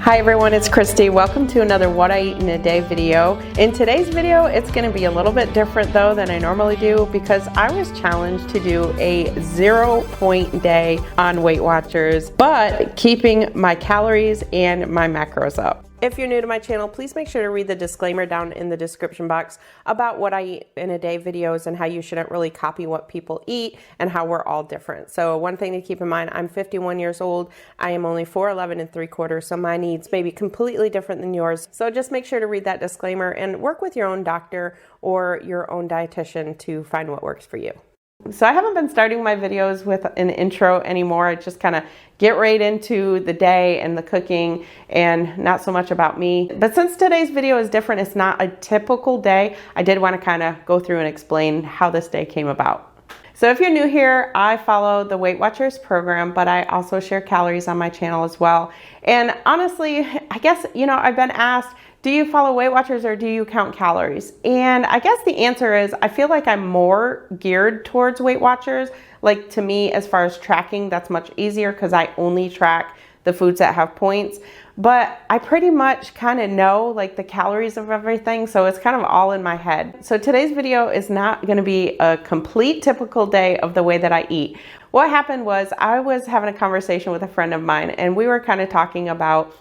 Hi everyone, it's Kristi. Welcome to another What I Eat in a Day video. In today's video, it's going to be a little bit different though than I normally do because I was challenged to do a 0-point day on Weight Watchers, but keeping my calories and my macros up. If you're new to my channel, please make sure to read the disclaimer down in the description box about what I eat in a day videos and how you shouldn't really copy what people eat and how we're all different. So one thing to keep in mind, I'm 51 years old. I am only 4'11 3/4, so my needs may be completely different than yours. So just make sure to read that disclaimer and work with your own doctor or your own dietitian to find what works for you. So I haven't been starting my videos with an intro anymore. I just kind of get right into the day and the cooking and not so much about me. But since today's video is different, it's not a typical day, I did want to kind of go through and explain how this day came about. So if you're new here, I follow the Weight Watchers program, but I also share calories on my channel as well. And honestly, I guess, I've been asked, do you follow Weight Watchers or do you count calories? And I guess the answer is I feel like I'm more geared towards Weight Watchers. Like to me, as far as tracking, that's much easier because I only track the foods that have points. But I pretty much kind of know like the calories of everything, so it's kind of all in my head. So today's video is not going to be a complete typical day of the way that I eat. What happened was I was having a conversation with a friend of mine and we were kind of talking about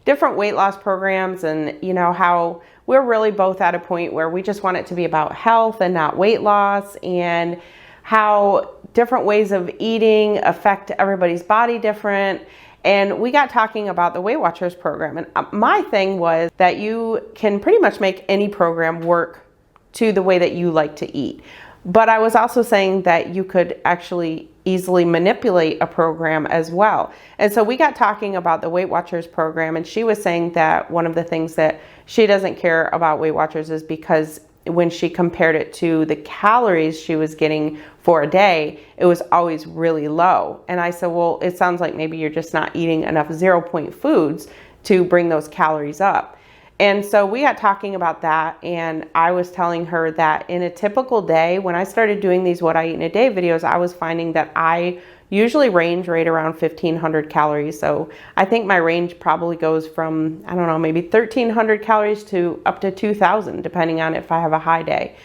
different weight loss programs and how we're really both at a point where we just want it to be about health and not weight loss, and how different ways of eating affect everybody's body different. And we got talking about the Weight Watchers program, and my thing was that you can pretty much make any program work to the way that you like to eat. But I was also saying that you could actually easily manipulate a program as well. And so we got talking about the Weight Watchers program, and she was saying that one of the things that she doesn't care about Weight Watchers is because when she compared it to the calories she was getting for a day, it was always really low. And I said, well, it sounds like maybe you're just not eating enough 0-point foods to bring those calories up. And so we got talking about that, and I was telling her that in a typical day, when I started doing these What I Eat in a Day videos, I was finding that I usually range right around 1,500 calories. So I think my range probably goes from, I don't know, maybe 1,300 calories to up to 2,000, depending on if I have a high day.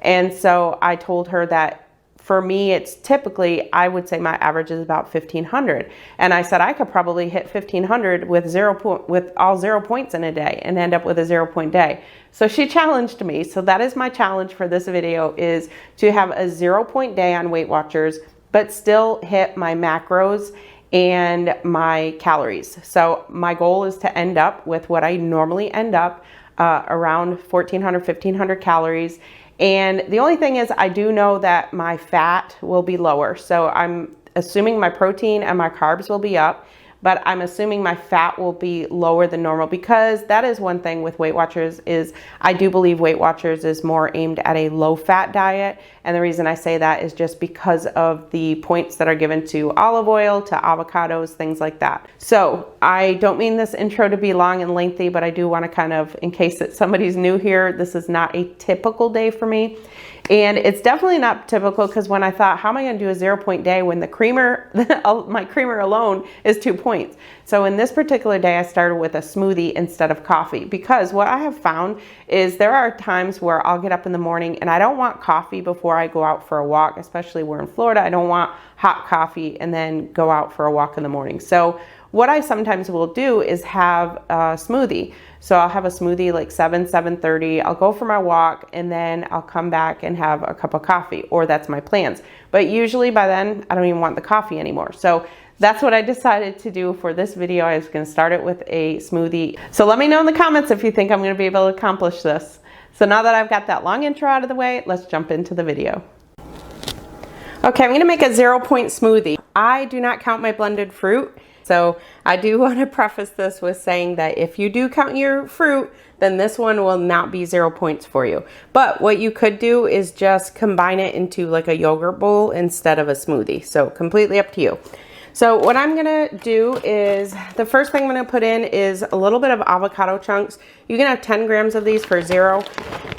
And so I told her that for me, it's typically, I would say my average is about 1,500. And I said I could probably hit 1,500 with all 0 points in a day and end up with a 0-point day. So she challenged me. So that is my challenge for this video, is to have a 0-point day on Weight Watchers, but still hit my macros and my calories. So my goal is to end up with what I normally end up, around 1,400, 1,500 calories. And the only thing is I do know that my fat will be lower. So I'm assuming my protein and my carbs will be up, but I'm assuming my fat will be lower than normal, because that is one thing with Weight Watchers is I do believe Weight Watchers is more aimed at a low fat diet. And the reason I say that is just because of the points that are given to olive oil, to avocados, things like that. So I don't mean this intro to be long and lengthy, but I do want to kind of, in case that somebody's new here, this is not a typical day for me. And it's definitely not typical, because when I thought, how am I going to do a 0-point day when the creamer, my creamer alone is 2 points? So in this particular day, I started with a smoothie instead of coffee, because what I have found is there are times where I'll get up in the morning and I don't want coffee before I go out for a walk, especially we're in Florida. I don't want hot coffee and then go out for a walk in the morning. So what I sometimes will do is have a smoothie. So I'll have a smoothie like 7:30. I'll go for my walk and then I'll come back and have a cup of coffee, or that's my plans. But usually by then I don't even want the coffee anymore. So that's what I decided to do for this video. I was going to start it with a smoothie. So let me know in the comments if you think I'm going to be able to accomplish this. So now that I've got that long intro out of the way, let's jump into the video. Okay, I'm going to make a 0-point smoothie. I do not count my blended fruit. So I do want to preface this with saying that if you do count your fruit, then this one will not be 0 points for you. But what you could do is just combine it into like a yogurt bowl instead of a smoothie. So completely up to you. So what I'm gonna do is, the first thing I'm gonna put in is a little bit of avocado chunks. You can have 10 grams of these for 0.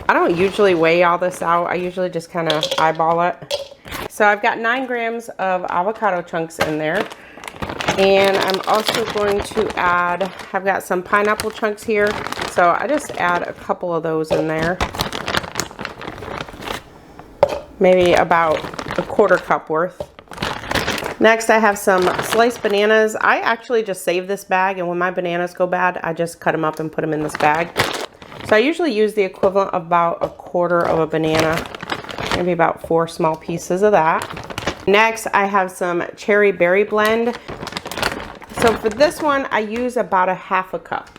I don't usually weigh all this out. I usually just kind of eyeball it. So I've got 9 grams of avocado chunks in there. And I'm also going to add, I've got some pineapple chunks here, so I just add a couple of those in there. Maybe about a quarter cup worth. Next, I have some sliced bananas. I actually just save this bag, and when my bananas go bad, I just cut them up and put them in this bag. So I usually use the equivalent of about a quarter of a banana, maybe about 4 small pieces of that. Next, I have some cherry berry blend. So for this one, I use about a half a cup.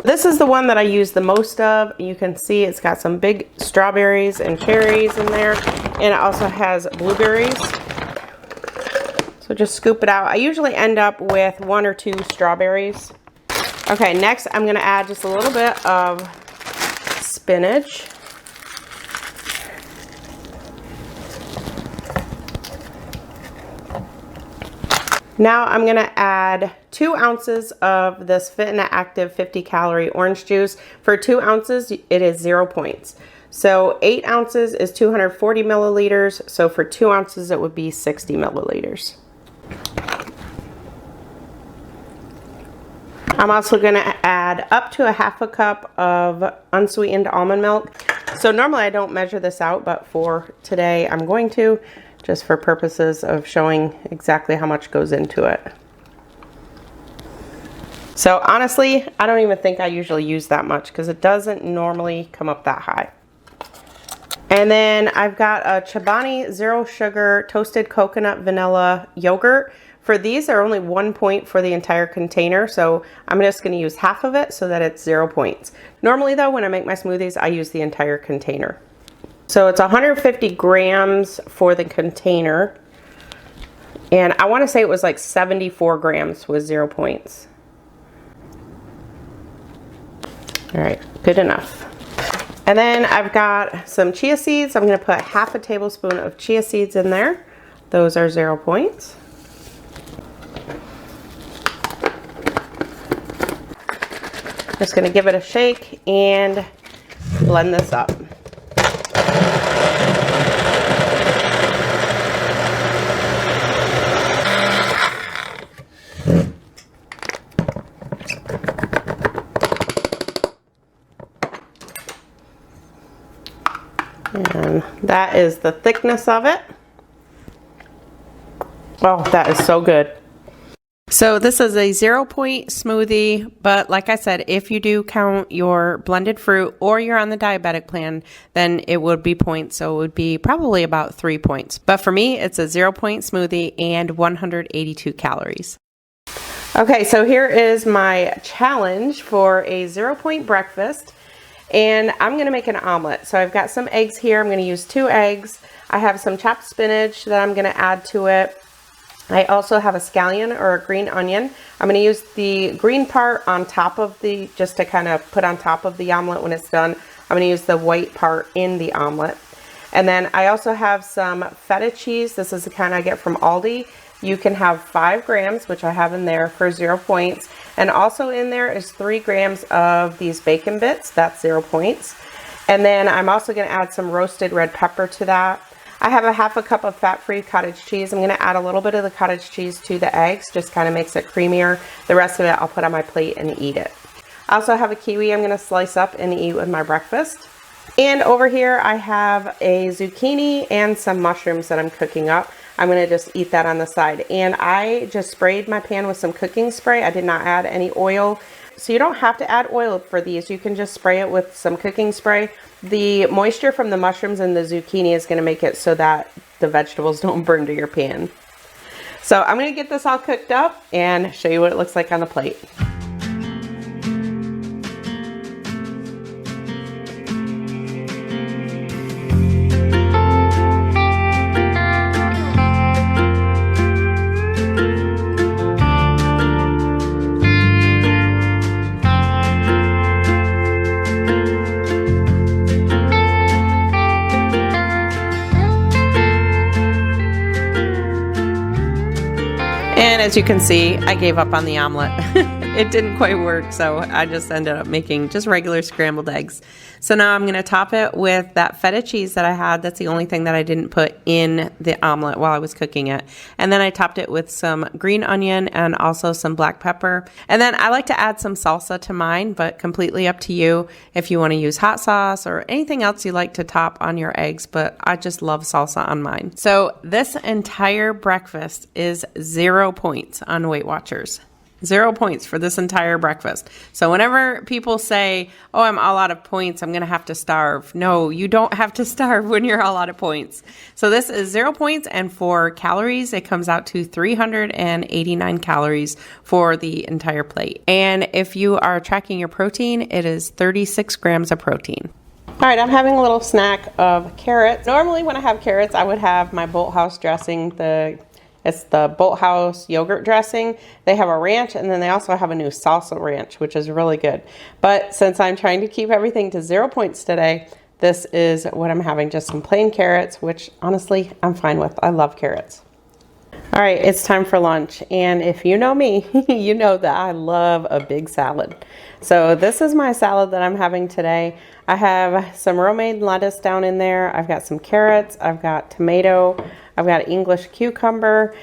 This is the one that I use the most of. You can see it's got some big strawberries and cherries in there, and it also has blueberries. So just scoop it out. I usually end up with 1 or 2 strawberries. Okay, next I'm gonna add just a little bit of spinach. Now I'm gonna add 2 ounces of this Fit and Active 50 calorie orange juice. For 2 ounces, it is 0 points. So 8 ounces is 240 milliliters. So for 2 ounces, it would be 60 milliliters. I'm also gonna add up to a half a cup of unsweetened almond milk. So normally I don't measure this out, but for today I'm going to, just for purposes of showing exactly how much goes into it. So honestly, I don't even think I usually use that much because it doesn't normally come up that high. And then I've got a Chobani Zero Sugar Toasted Coconut Vanilla Yogurt. For these, they're only 1 point for the entire container, so I'm just going to use half of it so that it's 0 points. Normally though, when I make my smoothies, I use the entire container. So it's 150 grams for the container, and I want to say it was like 74 grams with 0 points. All right, good enough. And then I've got some chia seeds. I'm going to put half a tablespoon of chia seeds in there. Those are 0 points. Just going to give it a shake and blend this up. And that is the thickness of it. Oh, that is so good. So this is a 0 point smoothie, but like I said, if you do count your blended fruit or you're on the diabetic plan, then it would be points. So it would be probably about 3 points. But for me, it's a 0 point smoothie and 182 calories. Okay, so here is my challenge for a 0 point breakfast. And I'm going to make an omelet. So I've got some eggs here. I'm going to use 2 eggs. I have some chopped spinach that I'm going to add to it. I also have a scallion or a green onion. I'm going to use the green part on top of the, just to kind of put on top of the omelet when it's done. I'm going to use the white part in the omelet. And then I also have some feta cheese. This is the kind I get from Aldi. You can have 5 grams, which I have in there for 0 points. And also in there is 3 grams of these bacon bits. That's 0 points. And then I'm also going to add some roasted red pepper to that. I have a half a cup of fat-free cottage cheese. I'm going to add a little bit of the cottage cheese to the eggs, just kind of makes it creamier. The rest of it I'll put on my plate and eat it. I also have a kiwi I'm going to slice up and eat with my breakfast. And over here I have a zucchini and some mushrooms that I'm cooking up. I'm going to just eat that on the side. And I just sprayed my pan with some cooking spray. I did not add any oil. So you don't have to add oil for these. You can just spray it with some cooking spray. The moisture from the mushrooms and the zucchini is going to make it so that the vegetables don't burn to your pan. So I'm going to get this all cooked up and show you what it looks like on the plate. And as you can see, I gave up on the omelet. it didn't quite work, so I just ended up making just regular scrambled eggs. So now I'm going to top it with that feta cheese that I had. That's the only thing that I didn't put in the omelet while I was cooking it. And then I topped it with some green onion and also some black pepper. And then I like to add some salsa to mine, but completely up to you if you want to use hot sauce or anything else you like to top on your eggs, but I just love salsa on mine. So this entire breakfast is 0 points on Weight Watchers. 0 points for this entire breakfast. So whenever people say, oh, I'm all out of points, I'm going to have to starve. No, you don't have to starve when you're all out of points. So this is 0 points, and for calories, it comes out to 389 calories for the entire plate. And if you are tracking your protein, it is 36 grams of protein. All right, I'm having a little snack of carrots. Normally when I have carrots, I would have my Bolt House dressing, it's the Bolt House yogurt dressing. They have a ranch, and then they also have a new salsa ranch, which is really good. But since I'm trying to keep everything to 0 points today, this is what I'm having, just some plain carrots, which honestly, I'm fine with. I love carrots. All right, it's time for lunch. And if you know me, you know that I love a big salad. So this is my salad that I'm having today. I have some romaine lettuce down in there. I've got some carrots. I've got tomato. I've got English cucumber.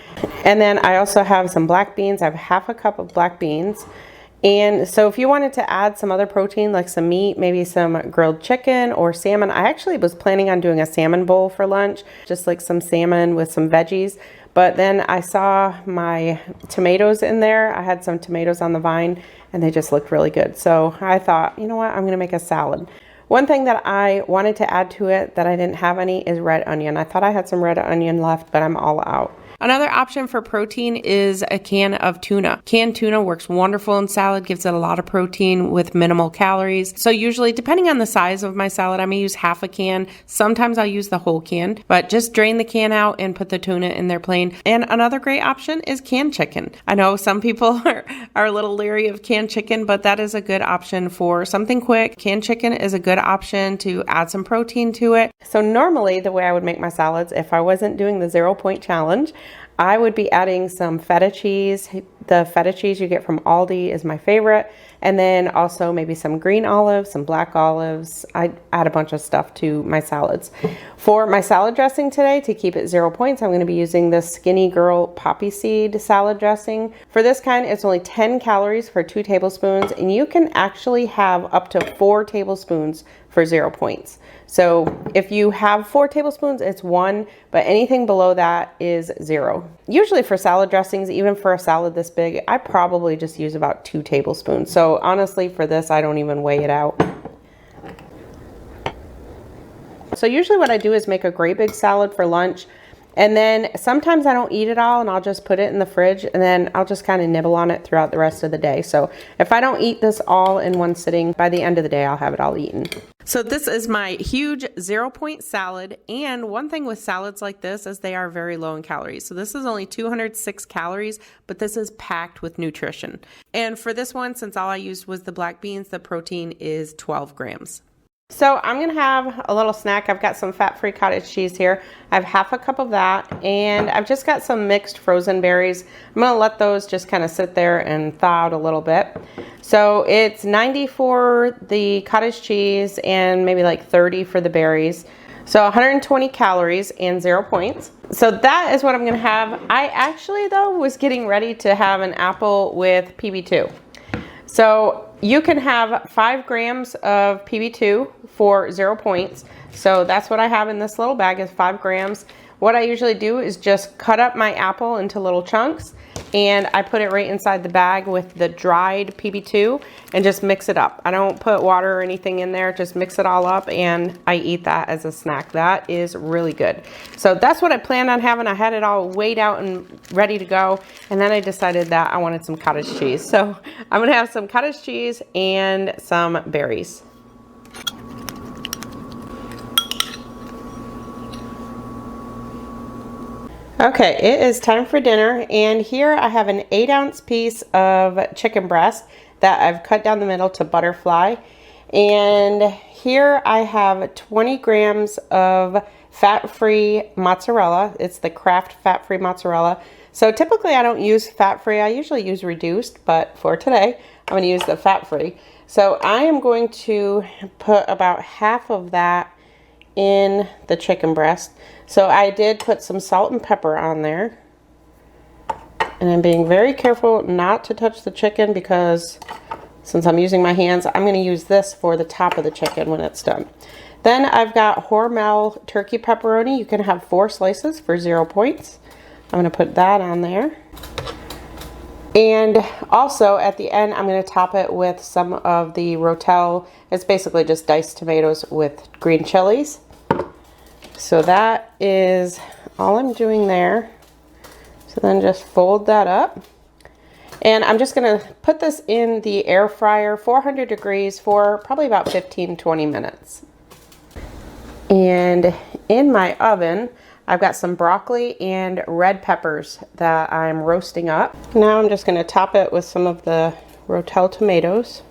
And then I also have some black beans. I have half a cup of black beans. And so if you wanted to add some other protein, like some meat, maybe some grilled chicken or salmon, I actually was planning on doing a salmon bowl for lunch, just like some salmon with some veggies. But then I saw my tomatoes in there. I had some tomatoes on the vine and they just looked really good. So I thought, you know what, I'm gonna make a salad. One thing that I wanted to add to it that I didn't have any is red onion. I thought I had some red onion left, but I'm all out. Another option for protein is a can of tuna. Canned tuna works wonderful in salad, gives it a lot of protein with minimal calories. So usually, depending on the size of my salad, I may use half a can. Sometimes I'll use the whole can, but just drain the can out and put the tuna in there plain. And another great option is canned chicken. I know some people are a little leery of canned chicken, but that is a good option for something quick. Canned chicken is a good option to add some protein to it. So normally, the way I would make my salads, if I wasn't doing the 0 point challenge, I would be adding some feta cheese. The feta cheese you get from Aldi is my favorite. And then also maybe some green olives, some black olives. I add a bunch of stuff to my salads. For my salad dressing today, to keep it 0 points, I'm going to be using the Skinny Girl Poppy Seed salad dressing. For this kind, it's only 10 calories for 2 tablespoons, and you can actually have up to 4 tablespoons for 0 points. So if you have 4 tablespoons, it's 1, but anything below that is 0. Usually for salad dressings, even for a salad this big, I probably just use about 2 tablespoons. So honestly, for this, I don't even weigh it out. So usually what I do is make a great big salad for lunch. And then sometimes I don't eat it all and I'll just put it in the fridge and then I'll just kind of nibble on it throughout the rest of the day. So if I don't eat this all in one sitting, by the end of the day, I'll have it all eaten. So this is my huge 0 point salad. And one thing with salads like this is they are very low in calories. So this is only 206 calories, but this is packed with nutrition. And for this one, since all I used was the black beans, the protein is 12 grams. So I'm going to have a little snack. I've got some fat-free cottage cheese here. I have half a cup of that, and I've just got some mixed frozen berries. I'm going to let those just kind of sit there and thaw out a little bit. So it's 90 for the cottage cheese and maybe like 30 for the berries. So 120 calories and 0 points. So that is what I'm going to have. I actually, though, was getting ready to have an apple with PB2. So you can have 5 grams of PB2 for 0 points. So that's what I have in this little bag is 5 grams. What I usually do is just cut up my apple into little chunks and I put it right inside the bag with the dried PB2 and just mix it up. I don't put water or anything in there, just mix it all up and I eat that as a snack. That is really good. So that's what I planned on having. I had it all weighed out and ready to go, and then I decided that I wanted some cottage cheese. So I'm gonna have some cottage cheese and some berries. Okay, it is time for dinner, and here I have an 8-ounce piece of chicken breast that I've cut down the middle to butterfly, and here I have 20 grams of fat-free mozzarella. It's the Kraft fat-free mozzarella. So typically I don't use fat-free. I usually use reduced, but for today, I'm going to use the fat-free. So I am going to put about half of that in the chicken breast. So I did put some salt and pepper on there. And I'm being very careful not to touch the chicken because since I'm using my hands, I'm going to use this for the top of the chicken when it's done. Then I've got Hormel turkey pepperoni. You can have 4 slices for 0 points. I'm going to put that on there. And also at the end, I'm going to top it with some of the Rotel. It's basically just diced tomatoes with green chilies. So that is all I'm doing there. So then just fold that up. And I'm just going to put this in the air fryer, 400 degrees for probably about 15-20 minutes. And in my oven, I've got some broccoli and red peppers that I'm roasting up. Now I'm just going to top it with some of the Rotel tomatoes.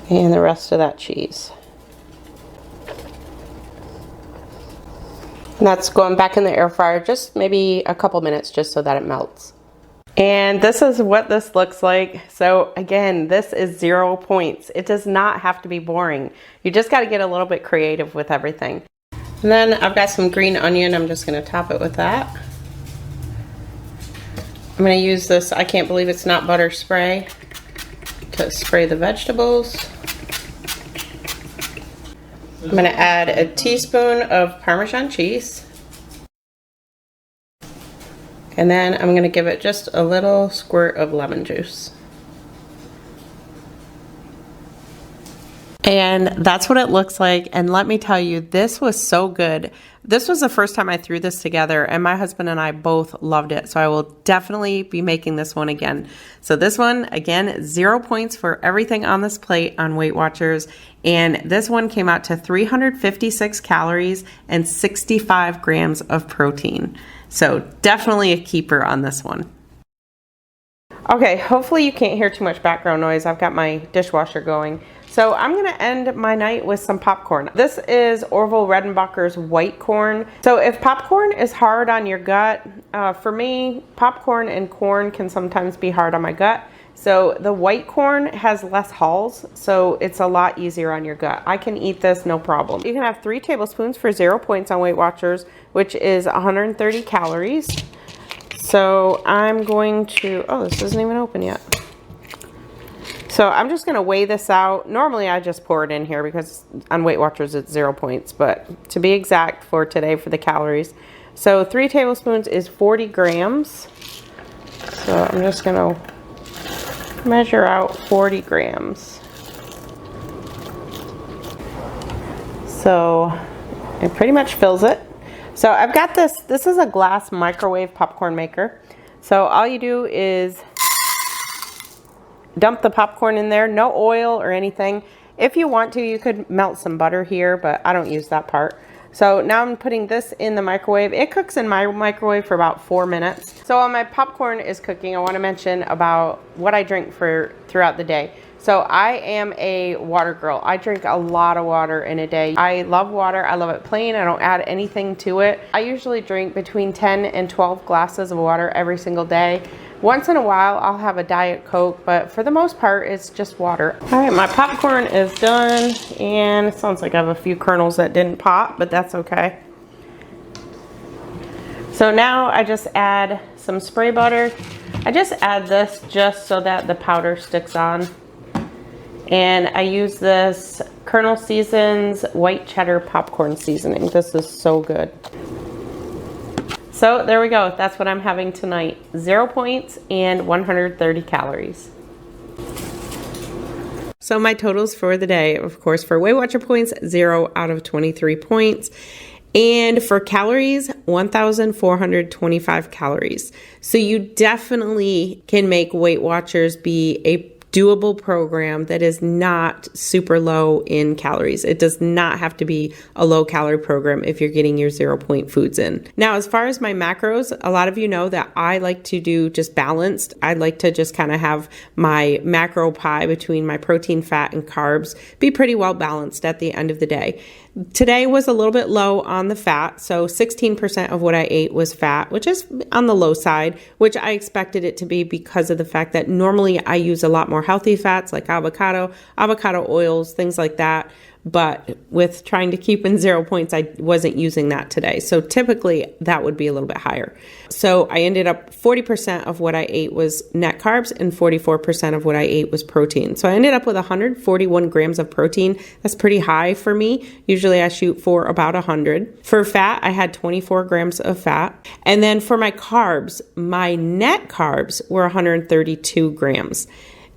And the rest of that cheese. And that's going back in the air fryer just maybe a couple minutes just so that it melts. And this is what this looks like. So again, this is 0 points. It does not have to be boring. You just got to get a little bit creative with everything. And then I've got some green onion. I'm just going to top it with that. I'm going to use this, I can't believe it's not butter spray, to spray the vegetables. I'm going to add a teaspoon of Parmesan cheese. And then I'm going to give it just a little squirt of lemon juice. And that's what it looks like. And let me tell you, this was so good. This was the first time I threw this together, and my husband and I both loved it. So I will definitely be making this one again. So this one, again, 0 points for everything on this plate on Weight Watchers. And this one came out to 356 calories and 65 grams of protein. So definitely a keeper on this one. Okay, hopefully you can't hear too much background noise. I've got my dishwasher going. So I'm gonna end my night with some popcorn. This is Orville Redenbacher's white corn. So if popcorn is hard on your gut, for me, popcorn and corn can sometimes be hard on my gut. So the white corn has less hulls, so it's a lot easier on your gut. I can eat this no problem. You can have 3 tablespoons for 0 points on Weight Watchers, which is 130 calories. So I'm going to, oh, this isn't even open yet. So I'm just gonna weigh this out. Normally I just pour it in here because on Weight Watchers it's 0 points, but to be exact for today for the calories. So 3 tablespoons is 40 grams. So I'm just gonna measure out 40 grams. So it pretty much fills it. So I've got this is a glass microwave popcorn maker. So all you do is dump the popcorn in there, no oil or anything. If you want to, you could melt some butter here, but I don't use that part. So now I'm putting this in the microwave. It cooks in my microwave for about 4 minutes. So while my popcorn is cooking, I want to mention about what I drink throughout the day. So I am a water girl. I drink a lot of water in a day. I love water. I love it plain. I don't add anything to it. I usually drink between 10 and 12 glasses of water every single day. Once in a while, I'll have a Diet Coke, but for the most part, it's just water. All right, my popcorn is done, and it sounds like I have a few kernels that didn't pop, but that's okay. So now I just add some spray butter. I just add this just so that the powder sticks on. And I use this Colonel Seasons white cheddar popcorn seasoning. This is so good. So there we go. That's what I'm having tonight. 0 points and 130 calories. So my totals for the day, of course, for Weight Watcher points, 0 out of 23 points. And for calories, 1,425 calories. So you definitely can make Weight Watchers be a doable program that is not super low in calories. It does not have to be a low calorie program if you're getting your 0-point foods in. Now, as far as my macros, a lot of you know that I like to do just balanced. I like to just kind of have my macro pie between my protein, fat, and carbs be pretty well balanced at the end of the day. Today was a little bit low on the fat, so 16% of what I ate was fat, which is on the low side, which I expected it to be because of the fact that normally I use a lot more healthy fats like avocado oils, things like that. But with trying to keep in 0 points, I wasn't using that today. So typically that would be a little bit higher. So I ended up 40% of what I ate was net carbs and 44% of what I ate was protein. So I ended up with 141 grams of protein. That's pretty high for me. Usually I shoot for about 100. For fat, I had 24 grams of fat. And then for my carbs, my net carbs were 132 grams.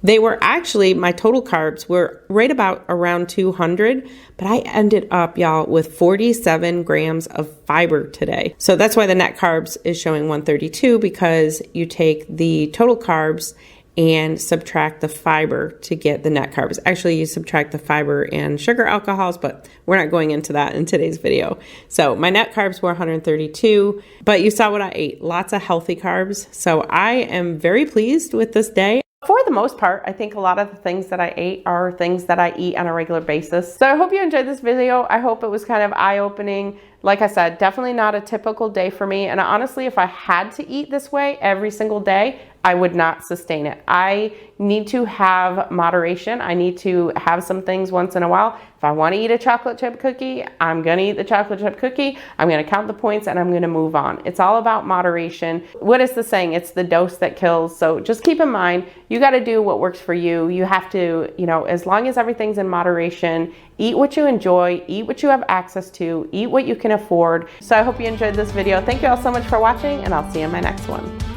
They were actually, my total carbs were right about around 200, but I ended up, y'all, with 47 grams of fiber today. So that's why the net carbs is showing 132, because you take the total carbs and subtract the fiber to get the net carbs. Actually, you subtract the fiber and sugar alcohols, but we're not going into that in today's video. So my net carbs were 132, but you saw what I ate, lots of healthy carbs. So I am very pleased with this day. For the most part, I think a lot of the things that I ate are things that I eat on a regular basis. So I hope you enjoyed this video. I hope it was kind of eye-opening. Like I said, definitely not a typical day for me. And honestly, if I had to eat this way every single day, I would not sustain it. I need to have moderation. I need to have some things once in a while. If I want to eat a chocolate chip cookie, I'm going to eat the chocolate chip cookie. I'm going to count the points and I'm going to move on. It's all about moderation. What is the saying? It's the dose that kills. So just keep in mind, you got to do what works for you. You have to, as long as everything's in moderation, eat what you enjoy, eat what you have access to, eat what you can afford. So I hope you enjoyed this video. Thank you all so much for watching, and I'll see you in my next one.